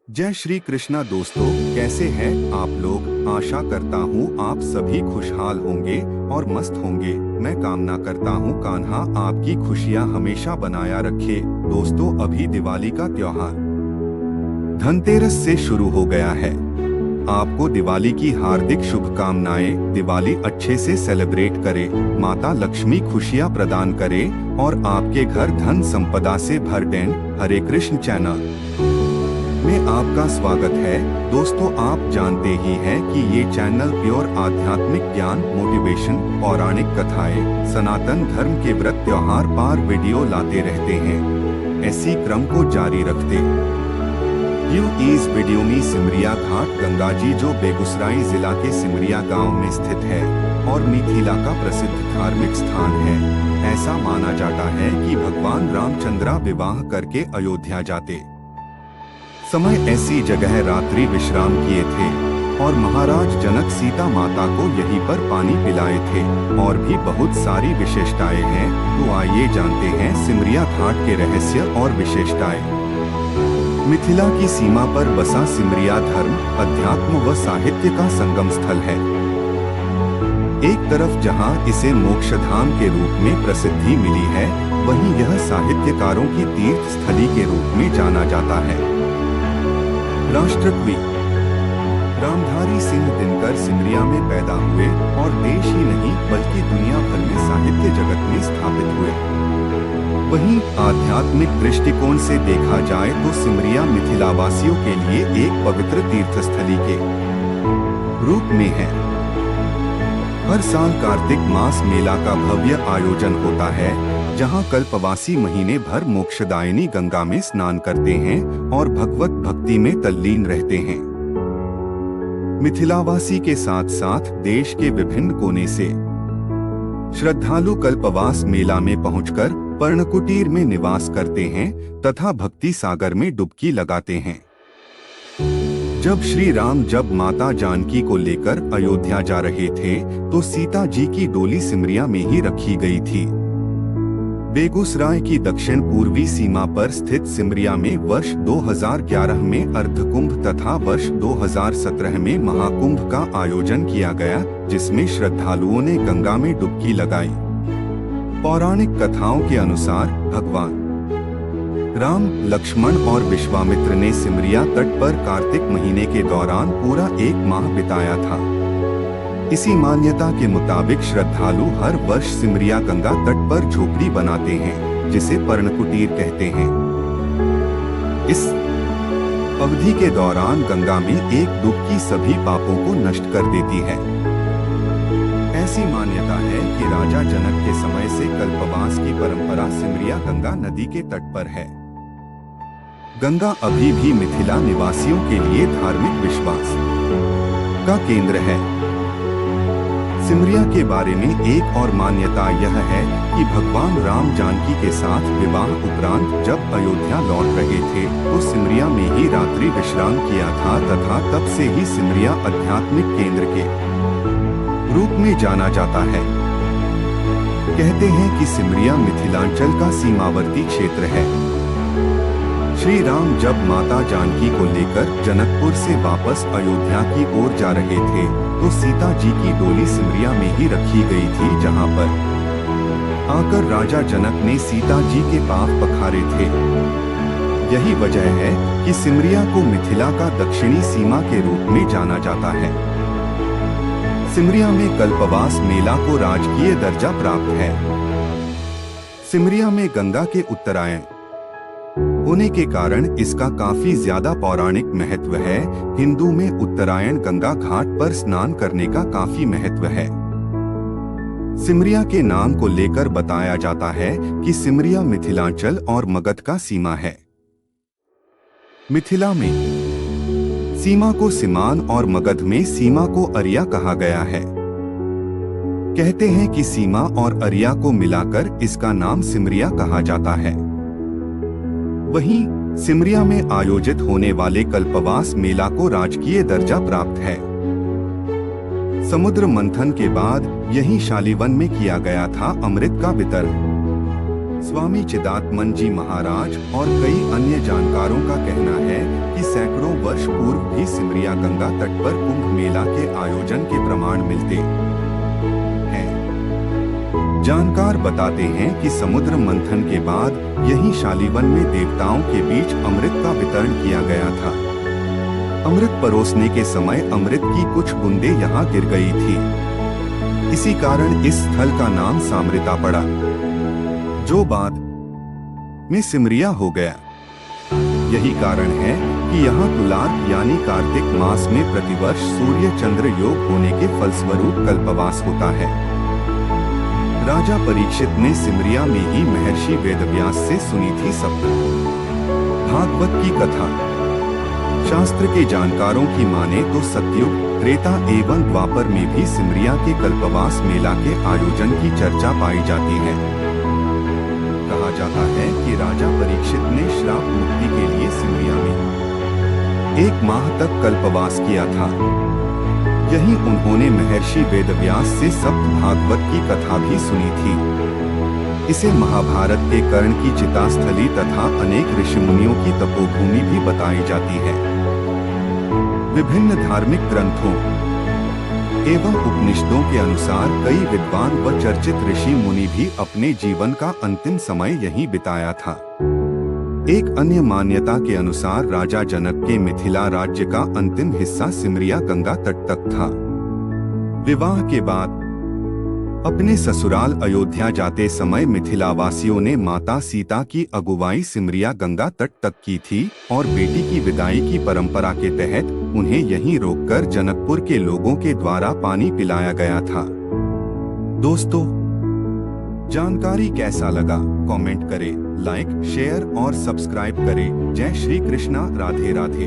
जय श्री कृष्णा दोस्तों, कैसे हैं आप लोग। आशा करता हूँ आप सभी खुशहाल होंगे और मस्त होंगे। मैं कामना करता हूँ कान्हा आपकी खुशियाँ हमेशा बनाया रखे। दोस्तों, अभी दिवाली का त्योहार धनतेरस से शुरू हो गया है। आपको दिवाली की हार्दिक शुभकामनाएं। दिवाली अच्छे से सेलिब्रेट करे, माता लक्ष्मी खुशियाँ प्रदान करे और आपके घर धन संपदा से भर दे। हरे कृष्ण चैनल में आपका स्वागत है। दोस्तों, आप जानते ही हैं कि ये चैनल प्योर आध्यात्मिक ज्ञान, मोटिवेशन, पौराणिक कथाएं, सनातन धर्म के व्रत त्योहार पार वीडियो लाते रहते हैं। ऐसी क्रम को जारी रखते इस वीडियो में सिमरिया घाट गंगा जी, जो बेगूसराय जिला के सिमरिया गांव में स्थित है और मिथिला का प्रसिद्ध धार्मिक स्थान है। ऐसा माना जाता है कि भगवान रामचंद्र विवाह करके अयोध्या जाते समय ऐसी जगह रात्रि विश्राम किए थे और महाराज जनक सीता माता को यहीं पर पानी पिलाए थे। और भी बहुत सारी विशेषताएं हैं, तो आइए जानते हैं सिमरिया घाट के रहस्य और विशेषताएं। मिथिला की सीमा पर बसा सिमरिया धर्म, अध्यात्म व साहित्य का संगम स्थल है। एक तरफ जहां इसे मोक्षधाम के रूप में प्रसिद्धि मिली है, वहीं यह साहित्यकारों की तीर्थ स्थली के रूप में जाना जाता है। राष्ट्रकवि रामधारी सिंह दिनकर सिमरिया में पैदा हुए और देश ही नहीं बल्कि दुनिया भर में साहित्य जगत में स्थापित हुए। वहीं आध्यात्मिक दृष्टिकोण से देखा जाए तो सिमरिया मिथिलावासियों के लिए एक पवित्र तीर्थस्थली के रूप में है। हर साल कार्तिक मास मेला का भव्य आयोजन होता है, जहां कल्पवासी महीने भर मोक्षदायिनी गंगा में स्नान करते हैं और भगवत भक्ति में तल्लीन रहते हैं। मिथिलावासी के साथ साथ देश के विभिन्न कोने से श्रद्धालु कल्पवास मेला में पहुंचकर पर्णकुटीर में निवास करते हैं तथा भक्ति सागर में डुबकी लगाते हैं। जब माता जानकी को लेकर अयोध्या जा रहे थे, तो सीता जी की डोली सिमरिया में ही रखी गई थी। बेगूसराय की दक्षिण पूर्वी सीमा पर स्थित सिमरिया में वर्ष 2011 में अर्धकुंभ तथा वर्ष 2017 में महाकुंभ का आयोजन किया गया, जिसमें श्रद्धालुओं ने गंगा में डुबकी लगाई। पौराणिक कथाओं के अनुसार भगवान राम, लक्ष्मण और विश्वामित्र ने सिमरिया तट पर कार्तिक महीने के दौरान पूरा एक माह बिताया था। इसी मान्यता के मुताबिक श्रद्धालु हर वर्ष सिमरिया गंगा तट पर झोपड़ी बनाते हैं, जिसे पर्णकुटीर कहते हैं। इस अवधि के दौरान गंगा में एक डुबकी सभी पापों को नष्ट कर देती है। ऐसी मान्यता है कि राजा जनक के समय से कल्पवास की परंपरा सिमरिया गंगा नदी के तट पर है। गंगा अभी भी मिथिला निवासियों के लिए धार्मिक विश्वास का केंद्र है। सिमरिया के बारे में एक और मान्यता यह है कि भगवान राम जानकी के साथ विवाह उपरांत जब अयोध्या लौट रहे थे, तो सिमरिया में ही रात्रि विश्राम किया था तथा तब से ही सिमरिया आध्यात्मिक केंद्र के रूप में जाना जाता है। कहते हैं कि सिमरिया मिथिलांचल का सीमावर्ती क्षेत्र है। श्री राम जब माता जानकी को लेकर जनकपुर से वापस अयोध्या की ओर जा रहे थे, तो सीता जी की डोली सिमरिया में ही रखी गई थी, जहां पर आकर राजा जनक ने सीता जी के पांव पखारे थे। यही वजह है कि सिमरिया को मिथिला का दक्षिणी सीमा के रूप में जाना जाता है। सिमरिया में कल्पवास मेला को राजकीय दर्जा प्राप्त है। सिमरिया में गंगा के उत्तरायण होने के कारण इसका काफी ज्यादा पौराणिक महत्व है। हिंदू में उत्तरायण गंगा घाट पर स्नान करने का काफी महत्व है। सिमरिया के नाम को लेकर बताया जाता है कि सिमरिया मिथिलांचल और मगध का सीमा है। मिथिला में सीमा को सिमान और मगध में सीमा को अरिया कहा गया है। कहते हैं कि सीमा और अरिया को मिलाकर इसका नाम सिमरिया कहा जाता है। वहीं सिमरिया में आयोजित होने वाले कल्पवास मेला को राजकीय दर्जा प्राप्त है। समुद्र मंथन के बाद यही शालिवन में किया गया था अमृत का वितरण। स्वामी चिदात्मन जी महाराज और कई अन्य जानकारों का कहना है कि सैकड़ों वर्ष पूर्व भी सिमरिया गंगा तट पर कुंभ मेला के आयोजन के प्रमाण मिलते हैं। जानकार बताते हैं कि समुद्र मंथन के बाद यही शालीवन में देवताओं के बीच अमृत का वितरण किया गया था। अमृत परोसने के समय अमृत की कुछ बूंदें यहाँ गिर गई थी। इसी कारण इस स्थल का नाम सामृता पड़ा, जो बाद में सिमरिया हो गया। यही कारण है कि यहाँ तुलार यानी कार्तिक मास में प्रतिवर्ष सूर्य चंद्र योग होने के फलस्वरूप कल्पवास होता है। राजा परीक्षित ने सिमरिया में ही महर्षि वेदव्यास से सुनी थी सप्त भागवत की कथा। शास्त्र के जानकारों की माने तो सतयुग, त्रेता एवं द्वापर में भी सिमरिया के कल्पवास मेला के आयोजन की चर्चा पाई जाती है। कहा जाता है कि राजा परीक्षित ने श्राप मुक्ति के लिए सिमरिया में 1 माह तक कल्पवास किया था। यही उन्होंने महर्षि वेदव्यास से सप्त भागवत की कथा भी सुनी थी। इसे महाभारत के कर्ण की चितास्थली तथा अनेक ऋषिमुनियों की तपोभूमि भी बताई जाती है। विभिन्न धार्मिक ग्रंथों एवं उपनिषदों के अनुसार कई विद्वान व चर्चित ऋषि मुनि भी अपने जीवन का अंतिम समय यहीं बिताया था। एक अन्य मान्यता के अनुसार राजा जनक के मिथिला राज्य का अंतिम हिस्सा सिमरिया गंगा तट तक था। विवाह के बाद अपने ससुराल अयोध्या जाते समय मिथिलावासियों ने माता सीता की अगुवाई सिमरिया गंगा तट तक की थी और बेटी की विदाई की परंपरा के तहत उन्हें यहीं रोककर जनकपुर के लोगों के द्वारा पानी पिलाया गया था। दोस्तों, जानकारी कैसा लगा कमेंट करें, लाइक, शेयर और सब्सक्राइब करें। जय श्री कृष्णा, राधे राधे।